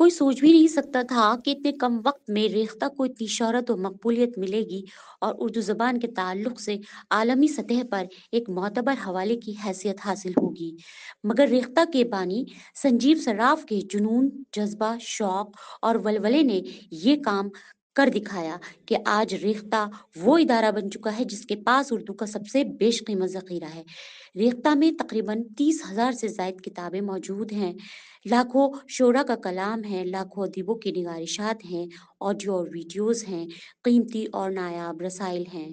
कोई सोच भी नहीं सकता था कि इतने कम वक्त में रेख्ता को इतनी शोहरत और मकबूलियत मिलेगी और उर्दू ज़बान के ताल्लुक से आलमी सतह पर एक मोतबर हवाले की हैसियत हासिल होगी। मगर रेख्ता के बानी संजीव सर्राफ के जुनून, जज्बा, शौक और वलवले ने ये काम कर दिखाया कि आज रेख्ता वो इदारा बन चुका है जिसके पास उर्दू का सबसे बेशकीमत ज़ख़ीरा है। रेख्ता में तकरीबन 30,000 से ज़ायद किताबें मौजूद हैं, लाखों शोरा का कलाम है, लाखों अदीबों की निगारिशात हैं, ऑडियो और वीडियोज़ हैं, कीमती और नायाब रसाइल हैं।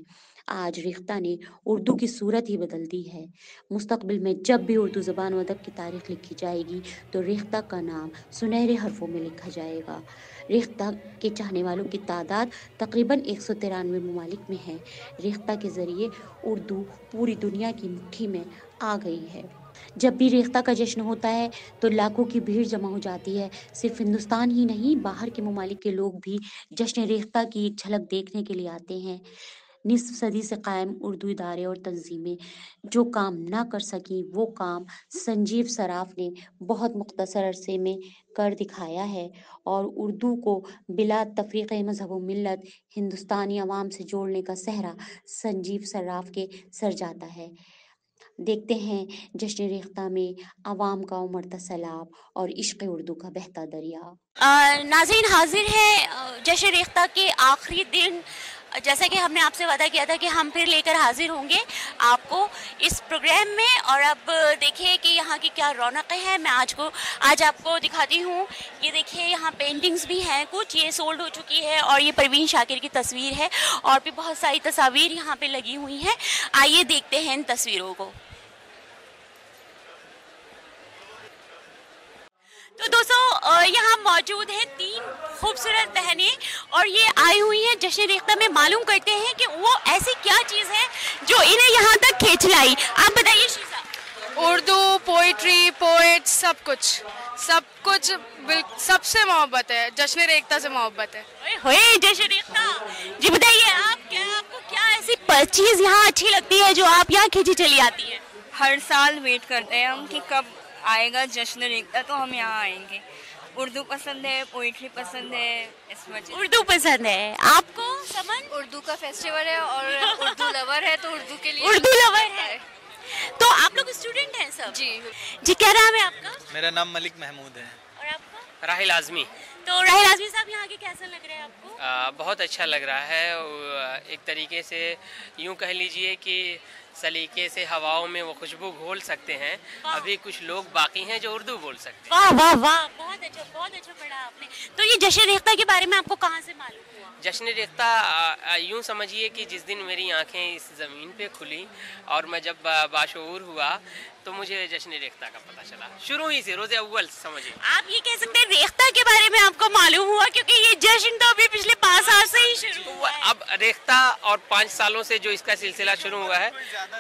आज रेख्ता ने उर्दू की सूरत ही बदल दी है। मुस्तकबिल में जब भी उर्दू ज़बान व अदब की तारीख लिखी जाएगी तो रेख्ता का नाम सुनहरे हरफों में लिखा जाएगा। रेख्ता के चाहने वालों की तादाद तकरीबन 193 ममालिक में है। रेख्ता के ज़रिए उर्दू पूरी दुनिया की मुट्ठी में आ गई है। जब भी रेख्ता का जश्न होता है तो लाखों की भीड़ जमा हो जाती है। सिर्फ हिंदुस्तान ही नहीं, बाहर के ममालिक के लोग भी जश्न रेख्ता की एक झलक देखने के लिए आते हैं। निस्फ सदी से कायम उर्दू इदारे और तंजीमें जो काम ना कर सकी वो काम संजीव सराफ ने बहुत मुख्तसर अरसे में कर दिखाया है और उर्दू को बिला तफरीक़ मज़हब व मिल्लत हिंदुस्तानी अवाम से जोड़ने का सहरा संजीव सराफ के सर जाता है। देखते हैं जश्न रेख्ता में अवाम का उमड़ता सैलाब और इश्क़ उर्दू का बहता दरिया। नाज़रीन, हाजिर है जश्न रेख्ता के आखिरी दिन। जैसा कि हमने आपसे वादा किया था कि हम फिर लेकर हाजिर होंगे आपको इस प्रोग्राम में। और अब देखिए कि यहाँ की क्या रौनकें हैं। मैं आज आपको दिखाती हूँ। ये देखिए, यहाँ पेंटिंग्स भी हैं, कुछ ये सोल्ड हो चुकी है और ये परवीन शाकिर की तस्वीर है और भी बहुत सारी तस्वीर यहाँ पे लगी हुई हैं। आइए देखते हैं इन तस्वीरों को। तो दोस्तों, यहाँ मौजूद हैं 3 खूबसूरत बहनें और ये आई हुई हैं जश्न रेख्ता में। मालूम करते हैं कि वो ऐसी क्या चीज़ है जो इन्हें यहाँ तक खींच लाई। आप बताइए शीजा। उर्दू, पोइट्री, पोइट, सब कुछ सबसे मोहब्बत है। जश्न रेख्ता से मोहब्बत है। ओए जश्न रेख्ता जी, बताइए आपको क्या ऐसी चीज़ यहाँ अच्छी लगती है जो आप यहाँ खींची चली आती है? हर साल वेट करते हैं हम कि कब आएगा जश्न रेख्ता, तो हम यहाँ आएंगे। उर्दू पसंद है, पोइट्री पसंद है, इस वजह। उर्दू पसंद है आपको? समन उर्दू का फेस्टिवल है और उर्दू लवर है, तो उर्दू के लिए उर्दू लवर है। तो आप लोग स्टूडेंट हैं सब? जी, क्या नाम है आपका? मेरा नाम मलिक महमूद है। और आपका? राहिल आज़मी। तो राहिल आज़मी साहब, यहाँ के कैसा लग रहा है आपको? बहुत अच्छा लग रहा है। एक तरीके से यूँ कह लीजिए कि सलीके से हवाओं में वो खुशबू घोल सकते हैं। अभी कुछ लोग बाकी हैं जो उर्दू बोल सकते हैं। वाह वाह वाह, बहुत अच्छा पढ़ा आपने। तो ये जश्न रेख्ता के बारे में आपको कहाँ से मालूम हुआ? जश्न रेख्ता यूँ समझिए कि जिस दिन मेरी आंखें इस ज़मीन पे खुली और मैं जब बाशऊर हुआ तो मुझे जश्न रेख्ता का पता चला। शुरू ही से, रोज़े अव्वल समझिए। आप ये कह सकते हैं रेख्ता के बारे में आपको मालूम हुआ, क्योंकि ये जश्न तो अभी पिछले 5 साल से ही शुरू हुआ है। अब रेख्ता और 5 सालों से जो इसका सिलसिला शुरू हुआ है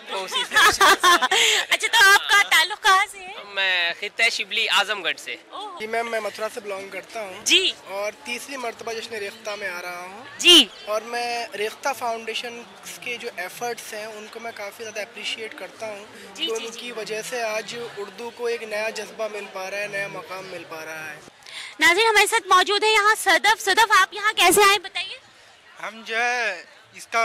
तो उसी से। अच्छा, तो आपका ताल्लुक कहाँ से है? मैं खित्ते शिबली आजमगढ़ से। जी मैम, मैं मथुरा से बिलोंग करता हूँ जी, और तीसरी मर्तबा जश्न रेख्ता में आ रहा हूँ जी। और मैं रेख्ता फाउंडेशन के जो एफर्ट्स हैं उनको मैं काफ़ी ज़्यादा अप्रिशिएट करता हूँ कि उनकी वजह से आज उर्दू को एक नया जज्बा मिल पा रहा है, नया मकाम मिल पा रहा है। नाज़रीन, हमारे साथ मौजूद है यहाँ सदफ। आप यहाँ कैसे आए बताइए? हम जो है इसका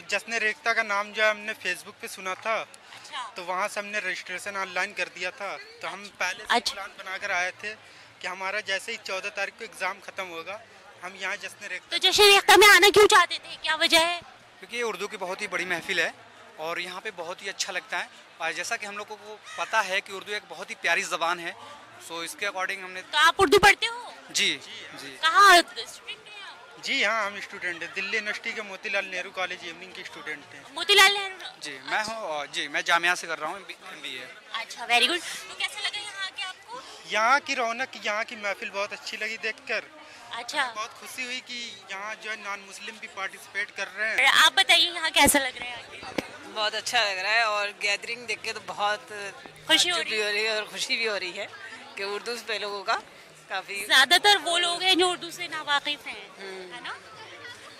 जश्न रेख्ता का नाम जो है हमने फेसबुक पे सुना था। अच्छा। तो वहाँ से हमने रजिस्ट्रेशन ऑनलाइन कर दिया था। तो हम पहले से प्लान बनाकर आए थे कि हमारा जैसे ही 14 तारीख को एग्ज़ाम ख़त्म होगा हम यहाँ जश्न रेख्ता। तो जश्न रेख्ता में आना क्यों चाहते थे, क्या वजह है? क्योंकि ये उर्दू की बहुत ही बड़ी महफिल है और यहाँ पे बहुत ही अच्छा लगता है। और जैसा कि हम लोगों को पता है कि उर्दू एक बहुत ही प्यारी ज़बान है, सो इसके अकॉर्डिंग हमने। तो आप उर्दू पढ़ते हो? जी। कहाँ स्टूडेंट हैं आप? जी हाँ, हम स्टूडेंट हैं। दिल्ली यूनिवर्सिटी के मोतीलाल नेहरू कॉलेज इवनिंग के स्टूडेंट हैं। मोतीलाल नेहरू? जी मैं हूँ। और जी मैं जामिया से कर रहा हूँ MBA। अच्छा, वेरी गुड। तो कैसा लगा यहाँ के आपको? यहाँ की रौनक, यहाँ की महफिल बहुत अच्छी लगी देखकर। अच्छा, बहुत खुशी हुई कि यहाँ जो है नॉन मुस्लिम भी पार्टिसिपेट कर रहे हैं। आप बताइए यहाँ कैसा लग रहा है? बहुत अच्छा लग रहा है और गैदरिंग देख के तो बहुत खुशी हो रही है और खुशी भी हो रही है कि उर्दू पे लोगों का काफ़ी। ज़्यादातर वो लोग हैं जो उर्दू से नावाकिफ हैं, है ना?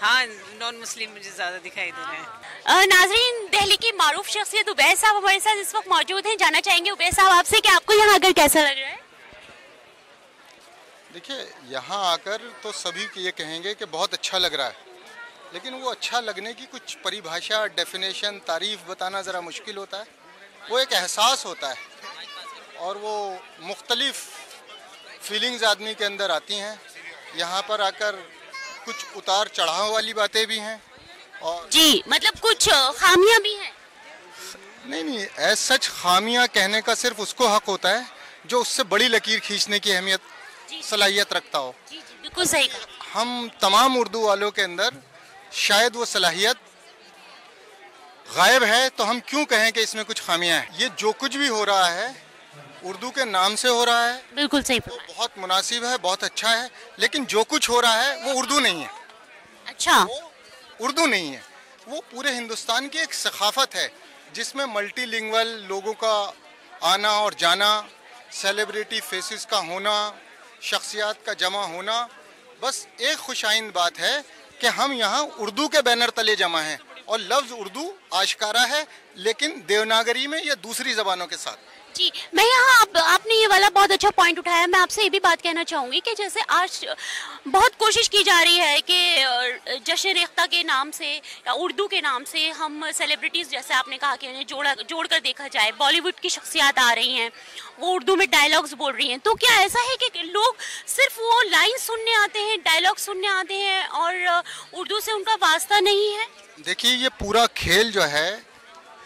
हाँ, नॉन मुस्लिम मुझे ज़्यादा दिखाई दे रहे हैं। नाजरीन, दिल्ली की मारूफ शख्सियत उबैद साहब हमारे साथ इस वक्त मौजूद हैं। जानना चाहेंगे उबैद साहब आपसे कि आपको यहाँ आकर कैसा लग रहा है? देखिए, यहाँ आकर तो सभी ये कहेंगे कि बहुत अच्छा लग रहा है, लेकिन वो अच्छा लगने की कुछ परिभाषा, डेफिनेशन, तारीफ बताना ज़रा मुश्किल होता है। वो एक एहसास होता है और वो मुख्तलिफ फीलिंग्स आदमी के अंदर आती हैं। यहाँ पर आकर कुछ उतार चढ़ाव वाली बातें भी हैं और जी, मतलब कुछ खामियां भी हैं। नहीं, ऐसा सच खामियां कहने का सिर्फ उसको हक होता है जो उससे बड़ी लकीर खींचने की अहमियत, सलाहियत रखता हो। जी, बिल्कुल सही कहा। हम तमाम उर्दू वालों के अंदर शायद वो सलाहियत गायब है, तो हम क्यों कहें कि इसमें कुछ खामियां हैं। ये जो कुछ भी हो रहा है उर्दू के नाम से हो रहा है, बिल्कुल सही, वो बहुत मुनासिब है, बहुत अच्छा है, लेकिन जो कुछ हो रहा है वो उर्दू नहीं है। अच्छा, वो उर्दू नहीं है, वो पूरे हिंदुस्तान की एक सखाफत है जिसमें मल्टीलिंगुअल लोगों का आना और जाना, सेलिब्रिटी फेसेस का होना, शख्सियात का जमा होना। बस एक खुशाइंद बात है कि हम यहाँ उर्दू के बैनर तले जमा हैं और लफ्ज़ उर्दू आश्कारा है, लेकिन देवनागरी में या दूसरी ज़बानों के साथ। जी, मैं यहाँ आपने ये वाला बहुत अच्छा पॉइंट उठाया। मैं आपसे ये भी बात कहना चाहूँगी कि जैसे आज बहुत कोशिश की जा रही है कि जश्न रेख्ता के नाम से या उर्दू के नाम से हम सेलिब्रिटीज़, जैसे आपने कहा कि उन्हें जोड़ कर देखा जाए। बॉलीवुड की शख्सियात आ रही हैं, वो उर्दू में डायलॉग्स बोल रही हैं। तो क्या ऐसा है कि लोग सिर्फ वो लाइन सुनने आते हैं, डायलॉग सुनने आते हैं और उर्दू से उनका वास्ता नहीं है? देखिए, ये पूरा खेल जो है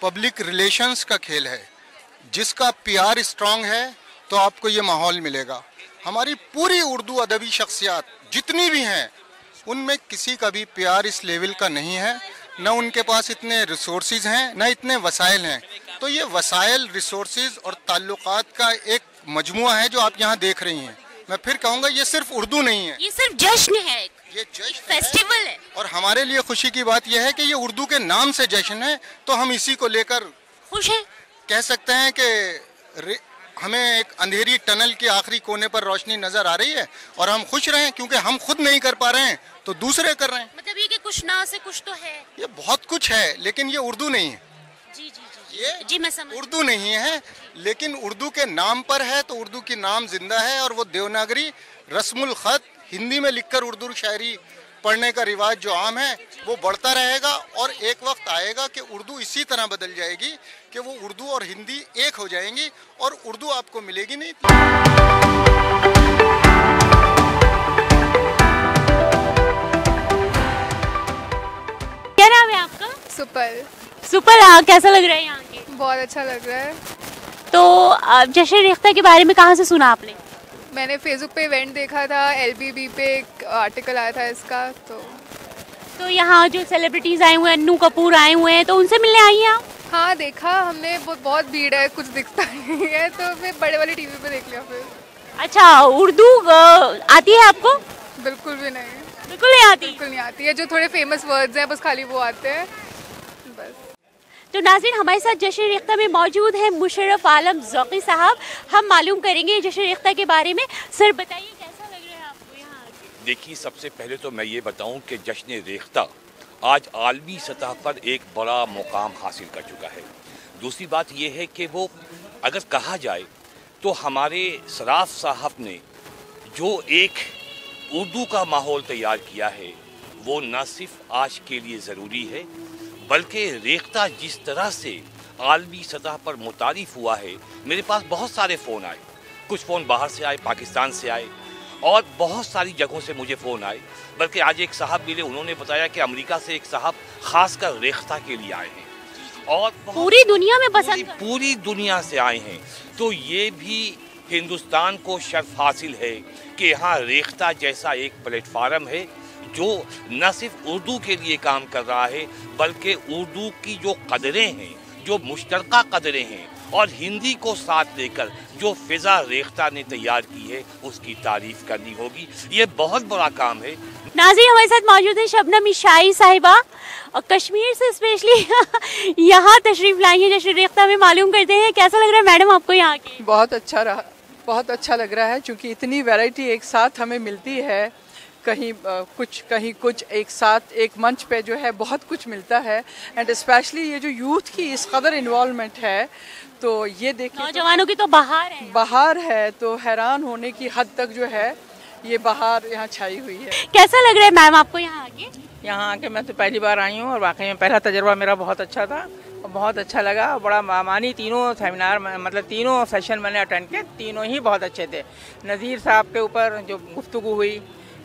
पब्लिक रिलेशंस का खेल है। जिसका पीआर स्ट्रांग है तो आपको ये माहौल मिलेगा। हमारी पूरी उर्दू अदबी शख्सियात जितनी भी हैं, उनमें किसी का भी पीआर इस लेवल का नहीं है, न उनके पास इतने रिसोर्सेज हैं, न इतने वसाइल हैं। तो ये वसाइल, रिसोर्सेज और ताल्लुकात का एक मजमुआ है जो आप यहाँ देख रही हैं। मैं फिर कहूँगा, ये सिर्फ उर्दू नहीं है, ये सिर्फ जश्न है, ये जश्न फेस्टिवल है। और हमारे लिए खुशी की बात यह है कि ये उर्दू के नाम से जश्न है, तो हम इसी को लेकर खुश हैं। कह सकते हैं कि हमें एक अंधेरी टनल के आखिरी कोने पर रोशनी नजर आ रही है और हम खुश रहें, क्योंकि हम खुद नहीं कर पा रहे हैं तो दूसरे कर रहे हैं। मतलब ये कि कुछ ना से कुछ तो है। ये बहुत कुछ है, लेकिन ये उर्दू नहीं है। जी जी जी, ये जी मैं समझ। उर्दू नहीं है, लेकिन उर्दू के नाम पर है, तो उर्दू की नाम जिंदा है। और वो देवनागरी रस्मुल खत हिंदी में लिखकर उर्दू शायरी पढ़ने का रिवाज जो आम है वो बढ़ता रहेगा और एक वक्त आएगा कि उर्दू इसी तरह बदल जाएगी कि वो उर्दू और हिंदी एक हो जाएंगी और उर्दू आपको मिलेगी नहीं। क्या नाम है आपका? सुपर। सुपर, कैसा लग रहा है यहाँ के? बहुत अच्छा लग रहा है। तो जश्न रेख्ता के बारे में कहाँ से सुना आपने? मैंने फेसबुक पे इवेंट देखा था, LBB पे एक आर्टिकल आया था इसका। तो यहाँ जो सेलिब्रिटीज आए हुए हैं, अन्नू कपूर आए हुए हैं, तो उनसे मिलने आई हैं आप? हाँ, देखा हमने, बहुत भीड़ है, कुछ दिखता नहीं है, तो मैं बड़े वाली टीवी पे देख लिया फिर। अच्छा, उर्दू आती है आपको? बिल्कुल भी नहीं। बिल्कुल नहीं आती? बिल्कुल नहीं आती है। जो थोड़े फेमस वर्ड्स हैं बस खाली वो आते हैं बस। तो नाज़रीन, हमारे साथ जश्न रेख्ता में मौजूद है मुशर्रफ आलम ज़ौक़ी साहब। हम मालूम करेंगे जश्न रेख्ता के बारे में। सर बताइए, कैसा लग रहा है आपको यहाँ? देखिए, सबसे पहले तो मैं ये बताऊं कि जश्न रेख्ता आज आलमी सतह पर एक बड़ा मुकाम हासिल कर चुका है। दूसरी बात यह है कि वो अगर कहा जाए तो हमारे सराफ साहब ने जो एक उर्दू का माहौल तैयार किया है वो न सिर्फ आज के लिए ज़रूरी है, बल्कि रेख्ता जिस तरह से आलमी सतह पर मुतारिफ हुआ है। मेरे पास बहुत सारे फ़ोन आए, कुछ फ़ोन बाहर से आए, पाकिस्तान से आए और बहुत सारी जगहों से मुझे फ़ोन आए। बल्कि आज एक साहब मिले, उन्होंने बताया कि अमेरिका से एक साहब खासकर रेख्ता के लिए आए हैं और पूरी दुनिया में पूरी दुनिया से आए हैं। तो ये भी हिंदुस्तान को शर्फ हासिल है कि यहाँ रेख्ता जैसा एक प्लेटफार्म है जो न सिर्फ उर्दू के लिए काम कर रहा है, बल्कि उर्दू की जो कदरें हैं, जो मुश्तरका कदरें हैं और हिंदी को साथ लेकर जो फ़िज़ा रेख्ता ने तैयार की है उसकी तारीफ़ करनी होगी। ये बहुत बड़ा काम है। नाज़रीन, हमारे साथ मौजूद है शबनम इशाई साहिबा और कश्मीर से स्पेशली यहाँ तशरीफ़ लाई है जश्न रेख्ता में। मालूम करते हैं कैसा लग रहा है मैडम आपको यहाँ की? बहुत अच्छा रहा, बहुत अच्छा लग रहा है, क्योंकि इतनी वैरायटी एक साथ हमें मिलती है। कहीं कुछ एक साथ एक मंच पे जो है बहुत कुछ मिलता है। एंड स्पेशली ये जो यूथ की इस कदर इन्वॉल्वमेंट है, तो ये देखिए नौजवानों की तो बहार है। बहार है, तो हैरान होने की हद तक जो है ये बहार यहाँ छाई हुई है। कैसा लग रहा है मैम आपको यहाँ आके? यहाँ आके मैं तो पहली बार आई हूँ और वाकई में पहला तजुर्बा मेरा बहुत अच्छा था और बहुत अच्छा लगा। बड़ा मानी तीनों सेमिनार मतलब तीनों सेशन मैंने अटेंड किए, तीनों ही बहुत अच्छे थे। नज़ीर साहब के ऊपर जो गुफ्तगू हुई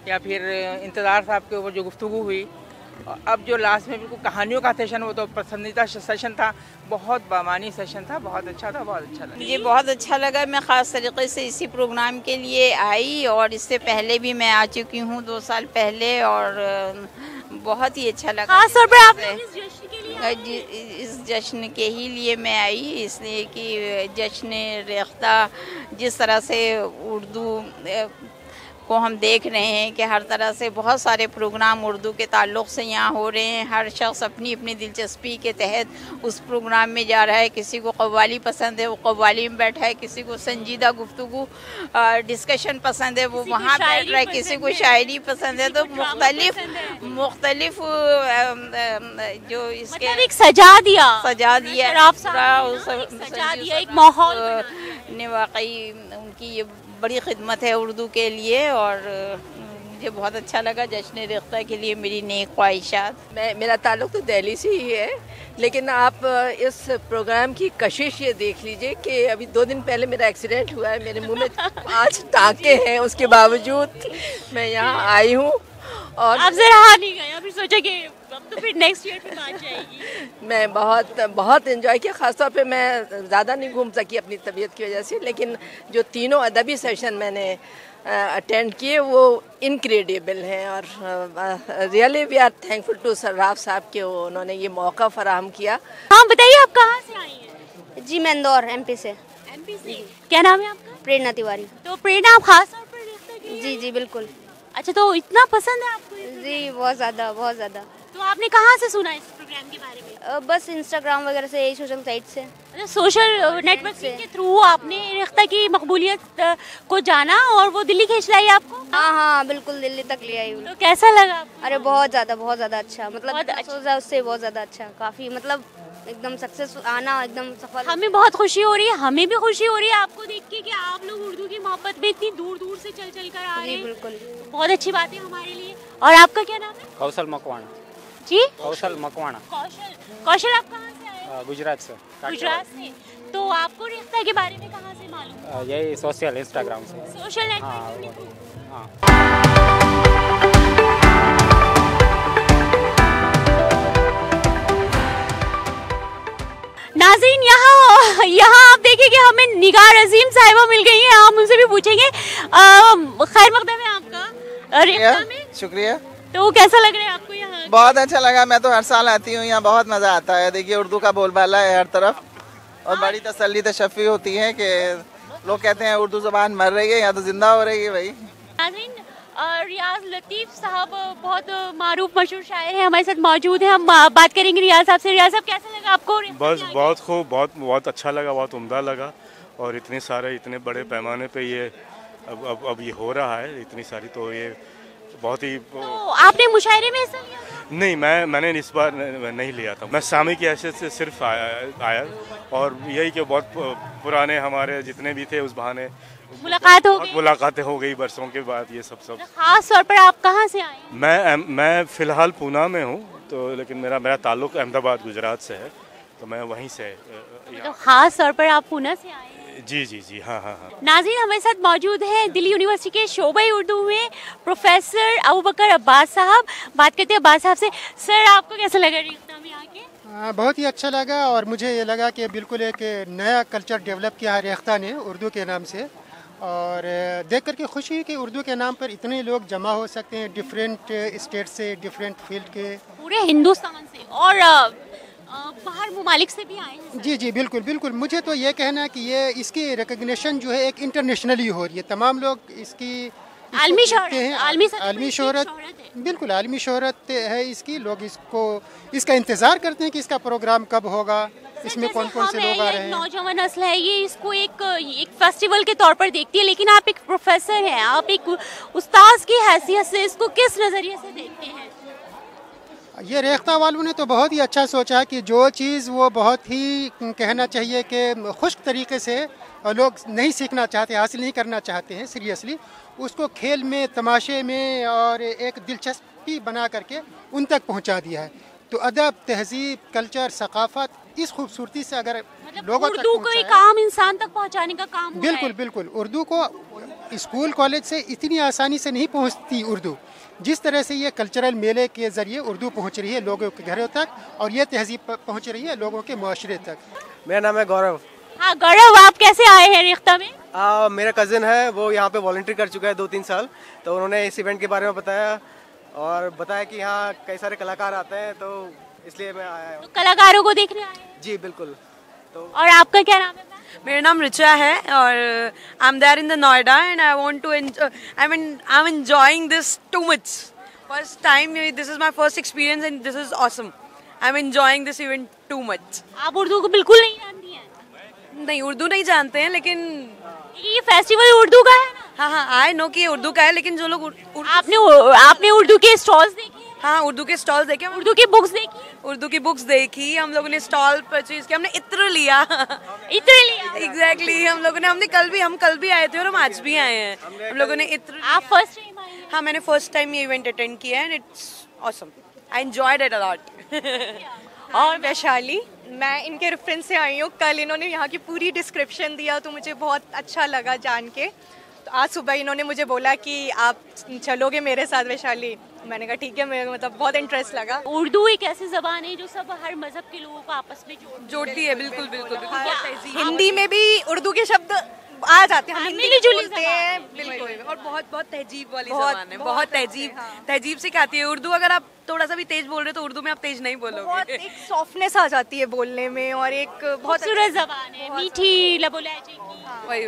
या फिर इंतज़ार साहब के ऊपर जो गुफ्तगू हुई, अब जो लास्ट में बिल्कुल कहानियों का सेशन, वो तो पसंदीदा सेशन था, बहुत बामानी सेशन था, बहुत अच्छा था, बहुत अच्छा लगा। मुझे बहुत अच्छा लगा। मैं ख़ास तरीके से इसी प्रोग्राम के लिए आई और इससे पहले भी मैं आ चुकी हूँ 2 साल पहले और बहुत ही अच्छा लगा। खास तौर पर आपने इस जश्न के लिए इस जश्न के ही लिए मैं आई, इसलिए कि जश्न रेख्ता जिस तरह से उर्दू को हम देख रहे हैं कि हर तरह से बहुत सारे प्रोग्राम उर्दू के ताल्लुक़ से यहाँ हो रहे हैं। हर शख्स अपनी अपनी दिलचस्पी के तहत उस प्रोग्राम में जा रहा है। किसी को कव्वाली पसंद है, वो कव्वाली में बैठा है, किसी को संजीदा गुफ्तगू डिस्कशन पसंद है, वो वहाँ बैठ रहा है, किसी को शायरी पसंद है। तो मुख्तलिफ जो इसके मतलब एक सजा दिया एक माहौल ने वाकई उनकी ये बड़ी खिदमत है उर्दू के लिए और मुझे बहुत अच्छा लगा। जश्न रेख्ता के लिए मेरी नेक ख्वाहिशात। मेरा ताल्लुक़ तो दिल्ली से ही है, लेकिन आप इस प्रोग्राम की कशिश ये देख लीजिए कि अभी 2 दिन पहले मेरा एक्सीडेंट हुआ है, मेरे मुंह में 5 टाँके हैं, उसके बावजूद मैं यहाँ आई हूँ। और आप जरा नहीं गए, अभी सोचा कि अब तो फिर नेक्स्ट ईयर पे बात जाएगी। मैं बहुत एंजॉय किया। ख़ासतौर पे मैं ज़्यादा नहीं घूम सकी अपनी तबीयत की वजह से, लेकिन जो तीनों अदबी सेशन मैंने अटेंड किए वो इनक्रेडिबल हैं और really we are thankful to Sarraf साहब के उन्होंने ये मौका फराहम किया। हाँ बताइए, आप कहाँ से आई हैं? जी मैं इंदौर एमपी से। क्या नाम है आपका? प्रेरणा तिवारी। तो प्रेरणा, आप खास तौर पर रेख्ता के लिए? जी जी बिल्कुल। अच्छा, तो इतना पसंद है आपको? जी बहुत ज़्यादा, बहुत ज़्यादा। तो आपने कहाँ से सुना इस प्रोग्राम के बारे में? बस इंस्टाग्राम वगैरह से, सोशल साइट से। अच्छा, सोशल नेटवर्किंग के थ्रू आपने रेख्ता की मकबूलियत को जाना और वो दिल्ली खींच लाई आपको? हाँ हाँ बिल्कुल, दिल्ली तक ले आई हूँ। तो कैसा लगा आपको? अरे बहुत ज़्यादा अच्छा, मतलब सोचा उससे बहुत ज़्यादा अच्छा, काफ़ी मतलब एकदम सक्सेस आना, एकदम सफल। हमें बहुत खुशी हो रही है, हमें भी खुशी हो रही है आपको देख के कि आप लोग उर्दू की मोहब्बत में इतनी दूर दूर से चल चल कर आ रहे हैं। बिल्कुल, बहुत अच्छी बात है हमारे लिए। और आपका क्या नाम है? कौशल मकवाना। जी, कौशल मकवाना। कौशल, आप कहाँ से आए हैं? गुजरात से। गुजरात से। तो आपको रेख्ता के बारे में कहाँ से मालूम? यही सोशल इंस्टाग्राम से। Social network. नाज़रीन, यहाँ आप देखिए कि हमें निगार अजीम साहिबा मिल गई हैं। हम उनसे भी पूछेंगे। खैर मकदम है आपका रेख्ता में। शुक्रिया। तो कैसा लग रहा है आपको यहाँ? बहुत अच्छा लगा। मैं तो हर साल आती हूँ, यहाँ बहुत मज़ा आता है। देखिए उर्दू का बोलबाला है हर तरफ और बड़ी तसल्ली तशफ़ी होती है कि लोग कहते हैं उर्दू ज़बान मर रही है, यहाँ तो जिंदा हो रही है भाई। नाज़रीन, रियाज लतीफ़ साहब बहुत मारूफ मशहूर शायर हैं, हमारे साथ मौजूद हैं। हम बात करेंगे रियाज साहब से। रियाज साहब, कैसा लगा आपको? बस बहुत खूब, बहुत अच्छा लगा, बहुत उम्दा लगा। और इतने बड़े पैमाने पे ये अब ये हो रहा है, इतनी सारी, तो ये बहुत ही। तो आपने मुशायरे में हिस्सा लिया? नहीं, मैंने इस बार नहीं लिया था। मैं सामी की हैसियत से सिर्फ आया और यही कि बहुत पुराने हमारे जितने भी थे उस बहाने मुलाकातें हो गई बरसों के बाद। ये सब खास तौर पर आप कहाँ से आए? मैं फ़िलहाल पूना में हूँ, तो लेकिन मेरा ताल्लुक़ अहमदाबाद गुजरात से है, तो मैं वहीं से। तो खास तौर पर आप पूना से आए? जी हाँ। नाज़रीन, हमारे साथ मौजूद हैं दिल्ली यूनिवर्सिटी के शोबे उर्दू में प्रोफेसर अबू बकर अब्बास साहब। बात करते हैं अब्बास साहब से। सर, आपको कैसा लगा रेख्ता में आके? बहुत ही अच्छा लगा और मुझे ये लगा कि बिल्कुल एक नया कल्चर डेवलप किया है रेख्ता ने उर्दू के नाम से, और देख करके खुशी हुई कि उर्दू के नाम पर इतने लोग जमा हो सकते हैं, डिफरेंट स्टेट से, डिफरेंट फील्ड के, पूरे हिंदुस्तान से और बाहर ममालिक से भी आए हैं। जी बिल्कुल। मुझे तो ये कहना है कि ये इसकी रिकग्निशन जो है एक इंटरनेशनली हो रही है। तमाम लोग इसकी आलमी शोहरत, बिल्कुल आलमी शोहरत है इसकी। लोग इसका इंतज़ार करते हैं कि इसका प्रोग्राम कब होगा, इसमें कौन कौन से लोग आ रहे हैं। नौजवान नस्ल है, ये इसको एक फेस्टिवल के तौर पर देखती है, लेकिन आप एक प्रोफेसर हैं, आप एक उस्ताद की हैसियत से इसको किस नज़रिए से देखते हैं? ये रेख्ता वालों ने तो बहुत ही अच्छा सोचा कि जो चीज़ वो बहुत ही कहना चाहिए कि खुश्क तरीके से लोग नहीं सीखना चाहते, हासिल नहीं करना चाहते हैं सीरियसली, उसको खेल में, तमाशे में और एक दिलचस्पी बना करके उन तक पहुंचा दिया है। तो अदब, तहजीब, कल्चर, सकाफत इस खूबसूरती से अगर लोगों तक उर्दू को एक आम इंसान तक पहुंचाने का काम हो बिल्कुल बिल्कुल। उर्दू को स्कूल कॉलेज से इतनी आसानी से नहीं पहुंचती उर्दू, जिस तरह से ये कल्चरल मेले के ज़रिए उर्दू पहुंच रही है लोगों के घरों तक, और ये तहजीब पहुंच रही है लोगों के मुआशरे तक। मेरा नाम है गौरव। हाँ गौरव, आप कैसे आए हैं रेख्ता में? मेरा कज़न है, वो यहाँ पे वॉलंटरी कर चुका है 2-3 साल, तो उन्होंने इस इवेंट के बारे में बताया और बताया कि यहाँ कई सारे कलाकार आते हैं, तो इसलिए मैं आया हूँ। तो कलाकारों को देखने आए हैं? जी बिल्कुल। तो और आपका क्या नाम है? मेरा नाम रिचा है और I am there in the Noida and I want to I am enjoying this too much. First time, this is my first experience and this is awesome. I am enjoying this event too much. आप उर्दू को बिल्कुल नहीं जानती हैं? नहीं, उर्दू नहीं जानते हैं, लेकिन ये फेस्टिवल उर्दू का है ना? हाँ, आई नो कि ये उर्दू का है, लेकिन जो लोग आपने उर्दू के स्टॉल्स देखे? हाँ, उर्दू के स्टॉल्स देखे। उर्दू की बुक्स देखी? उर्दू की बुक्स देखी, हम लोगों ने स्टॉल परचेज किया, हमने इत्र लिया। एग्जैक्टली, हमने कल भी आए थे और हम आज भी आए हैं। हम लोगों ने इत्र। आप फर्स्ट टाइम आए? हाँ, मैंने फर्स्ट टाइम ये इवेंट अटेंड किया है and it's awesome. I enjoyed it a lot. और वैशाली, मैं इनके रेफरेंस से आई हूँ। कल इन्होंने यहाँ की पूरी डिस्क्रिप्शन दिया तो मुझे बहुत अच्छा लगा जान के। तो आज सुबह इन्होंने मुझे बोला कि आप चलोगे मेरे साथ वैशाली। मैंने कहा ठीक है, मेरे मतलब बहुत इंटरेस्ट लगा। उर्दू एक ऐसी जबान है जो सब हर मजहब के लोगों को आपस में जोड़ती है। बिल्कुल बिल्कुल। हिंदी में भी उर्दू के शब्द आ जाते हैं, हम हिंदी बोलते हैं। बिल्कुल, और बहुत तहजीब वाली जबान है, बहुत तहजीब से आती है उर्दू। अगर आप थोड़ा सा भी तेज बोल रहे हो तो उर्दू में आप तेज नहीं बोलोगे। बहुत एक सॉफ्टनेस आ जाती है बोलने में और एक बहुत खूबसूरत जबान है, मीठी लबो लहजे की। वही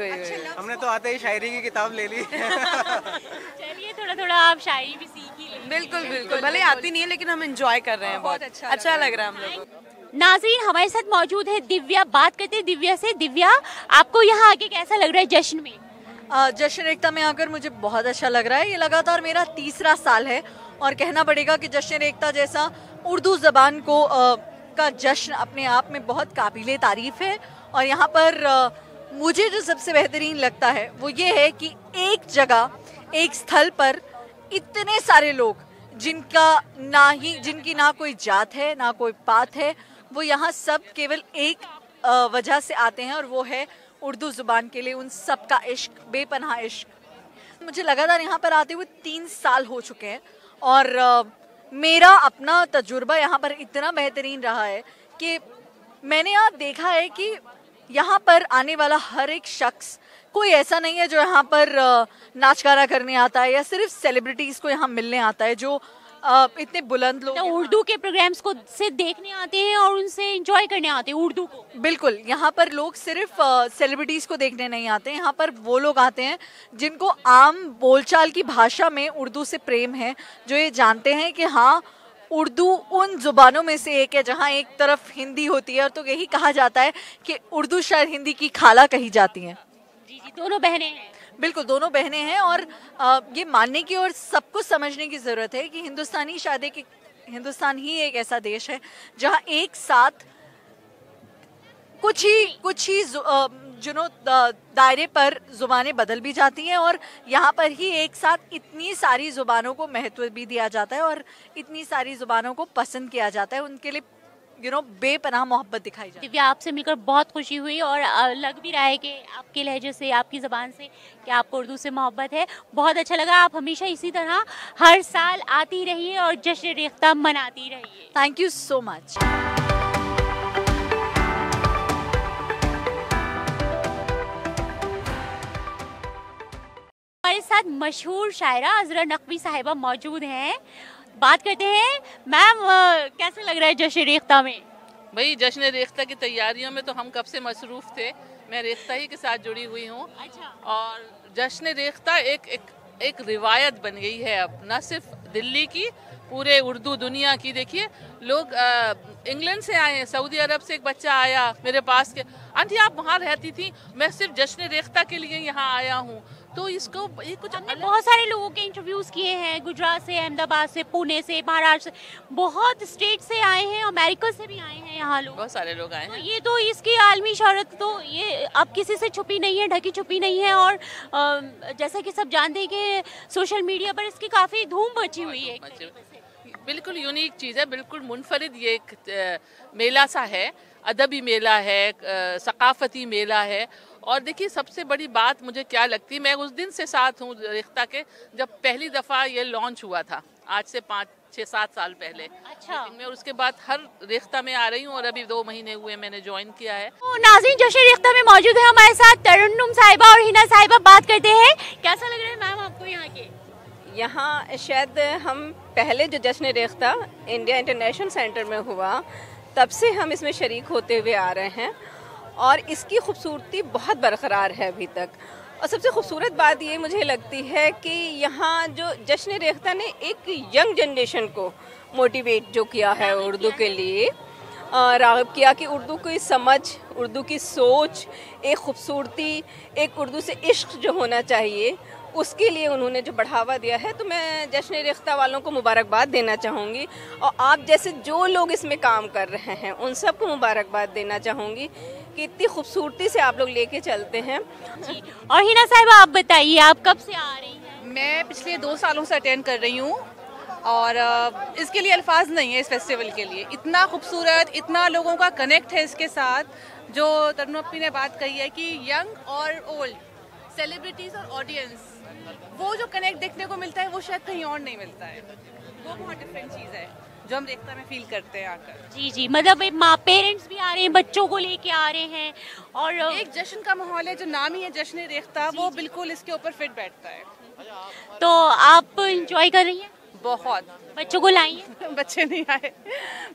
हमने तो आते ही शायरी की किताब ले ली। चलिए, थोड़ा आप शायरी भी सीख ही लें। बिल्कुल, भले आती नहीं है लेकिन हम एंजॉय कर रहे हैं, बहुत अच्छा लग रहा है हम लोगों को। नाज़रीन, हमारे साथ मौजूद है दिव्या। बात करते हैं दिव्या से। दिव्या, आपको यहाँ आके कैसा लग रहा है जश्न में? जश्न एकता में आकर मुझे बहुत अच्छा लग रहा है। ये लगातार मेरा 3रा साल है और कहना पड़ेगा कि जश्न एकता जैसा उर्दू ज़बान को का जश्न अपने आप में बहुत काबिले तारीफ़ है। और यहाँ पर मुझे जो सबसे बेहतरीन लगता है वो ये है कि एक जगह, एक स्थल पर इतने सारे लोग जिनकी ना कोई जात है ना कोई पात है, वो यहाँ सब केवल एक वजह से आते हैं और वो है उर्दू ज़ुबान के लिए उन सब का इश्क, बेपनाह इश्क। मुझे लगातार यहाँ पर आते हुए 3 साल हो चुके हैं और मेरा अपना तजुर्बा यहाँ पर इतना बेहतरीन रहा है कि मैंने यहाँ देखा है कि यहाँ पर आने वाला हर एक शख्स, कोई ऐसा नहीं है जो यहाँ पर नाच गाना करने आता है या सिर्फ सेलिब्रिटीज़ को यहाँ मिलने आता है जो इतने बुलंद लोग उर्दू के प्रोग्राम्स को से देखने आते हैं और उनसे एंजॉय करने आते हैं उर्दू को। बिल्कुल, यहाँ पर लोग सिर्फ सेलिब्रिटीज़ को देखने नहीं आते, यहाँ पर वो लोग आते हैं जिनको आम बोलचाल की भाषा में उर्दू से प्रेम है, जो ये जानते हैं कि हाँ, उर्दू उन ज़ुबानों में से एक है जहाँ एक तरफ हिंदी होती है और तो यही कहा जाता है कि उर्दू शायद हिंदी की खाला कही जाती हैं। जी, दोनों बहनें हैं। बिल्कुल, दोनों बहनें हैं और ये मानने की और सबको समझने की ज़रूरत है कि हिंदुस्तान ही एक ऐसा देश है जहाँ एक साथ कुछ ही दायरे पर ज़ुबानें बदल भी जाती हैं और यहाँ पर ही एक साथ इतनी सारी ज़ुबानों को महत्व भी दिया जाता है और इतनी सारी ज़ुबानों को पसंद किया जाता है, उनके लिए बेपनाह मोहब्बत दिखाई जाती है। दिव्या, आपसे मिलकर बहुत खुशी हुई और लग भी रहा है कि आपके लहजे से, आपकी ज़बान से कि आपको उर्दू से मोहब्बत है। बहुत अच्छा लगा। आप हमेशा इसी तरह हर साल आती रहिए और जश्न रेख्ता मनाती रहिए। Thank you so much. हमारे साथ मशहूर शायरा अजरा नकवी साहिबा मौजूद हैं। बात करते हैं। मैम, कैसा लग रहा है जश्न रेख्ता में? भाई, जश्न रेख्ता की तैयारियों में तो हम कब से मसरूफ़ थे। मैं रेख्ता ही के साथ जुड़ी हुई हूँ। अच्छा। और जश्न रेख्ता एक रिवायत बन गई है अब, न सिर्फ दिल्ली की, पूरे उर्दू दुनिया की। देखिए, लोग इंग्लैंड से आए हैं, सऊदी अरब से एक बच्चा आया मेरे पास के, आंटी आप वहाँ रहती थी, मैं सिर्फ जश्न रेख्ता के लिए यहाँ आया हूँ। तो इसको ये कुछ बहुत सारे लोगों के इंटरव्यूज किए हैं, गुजरात से, अहमदाबाद से, पुणे से, महाराष्ट्र से, बहुत स्टेट से आए हैं, अमेरिका से भी आए हैं यहाँ लोग, बहुत सारे लोग आए हैं। तो ये तो इसकी आलमी शहरत तो ये अब किसी से छुपी नहीं है, ढकी छुपी नहीं है। और जैसा कि सब जानते हैं कि सोशल मीडिया पर इसकी काफ़ी धूम मची हुई है। बिल्कुल यूनिक चीज़ है, बिल्कुल मुनफरिद ये एक मेला सा है, अदबी मेला है, सकाफती मेला है। और देखिए सबसे बड़ी बात मुझे क्या लगती है, मैं उस दिन से साथ हूँ रेख्ता के, जब पहली दफ़ा ये लॉन्च हुआ था, आज से 5-6-7 साल पहले। अच्छा। मैं उसके बाद हर रेख्ता में आ रही हूँ और अभी 2 महीने हुए मैंने ज्वाइन किया है। तो नाज़रीन, जश्न रेख्ता में मौजूद है हमारे साथ तरन्नुम साहिबा और हिना साहिबा। बात करते हैं, कैसा लग रहा है मैम आपको यहाँ के? यहाँ शायद हम पहले जो जश्न रेख्ता इंडिया इंटरनेशनल सेंटर में हुआ तब से हम इसमें शरीक होते हुए आ रहे हैं और इसकी खूबसूरती बहुत बरकरार है अभी तक। और सबसे खूबसूरत बात ये मुझे लगती है कि यहाँ जो जश्न रेख्ता ने एक यंग जनरेशन को मोटिवेट जो किया है उर्दू के लिए, राग़िब किया कि उर्दू की समझ, उर्दू की सोच, एक खूबसूरती, एक उर्दू से इश्क जो होना चाहिए, उसके लिए उन्होंने जो बढ़ावा दिया है। तो मैं जश्न रेख्ता वालों को मुबारकबाद देना चाहूँगी और आप जैसे जो लोग इसमें काम कर रहे हैं उन सबको मुबारकबाद देना चाहूँगी कि इतनी खूबसूरती से आप लोग लेके चलते हैं। जी। और हिना साहिबा, आप बताइए, आप कब से आ रही हैं? मैं पिछले 2 सालों से अटेंड कर रही हूँ और इसके लिए अल्फाज नहीं है इस फेस्टिवल के लिए। इतना खूबसूरत, इतना लोगों का कनेक्ट है इसके साथ, जो तरन्नुम ने बात कही है कि यंग और ओल्ड, सेलिब्रिटीज़ और ऑडियंस, वो जो कनेक्ट देखने को मिलता है वो शायद कहीं और नहीं मिलता है। वो बहुत डिफरेंट चीज़ है जो हम रेख्ता में फील करते हैं आकर। जी जी, मतलब माँ पेरेंट्स भी आ रहे हैं, बच्चों को लेके आ रहे हैं और एक जश्न का माहौल है, जो नाम ही है जश्न रेख्ता, वो बिल्कुल इसके ऊपर फिट बैठता है। तो आप इंजॉय कर रही हैं? बहुत। बच्चों को लाई हैं? बच्चे नहीं आए,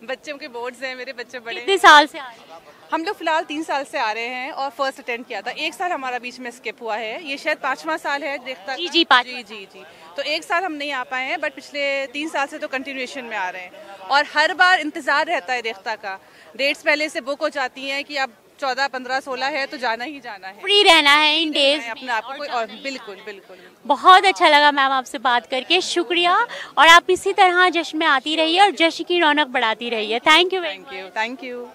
बच्चों के बोर्ड्स हैं, मेरे बच्चे बड़े। कितने साल से आ रहे हैं? हम लोग फिलहाल 3 साल से आ रहे हैं और फर्स्ट अटेंड किया था। 1 साल हमारा बीच में स्किप हुआ है, ये शायद 5वां साल है रेख्ता। जी जी, 5। जी। तो 1 साल हम नहीं आ पाए हैं, बट पिछले 3 साल से तो कंटिन्यूएशन में आ रहे हैं और हर बार इंतज़ार रहता है रेख्ता का। डेट्स पहले से बुक हो जाती हैं कि अब 14, 15, 16 है तो जाना ही जाना है, फ्री रहना है इन डेज अपने आप को। और बिल्कुल। बहुत अच्छा लगा मैम आपसे बात करके, शुक्रिया। और आप इसी तरह जश्न में आती रहिए और जश्न की रौनक बढ़ाती रहिए। Thank you.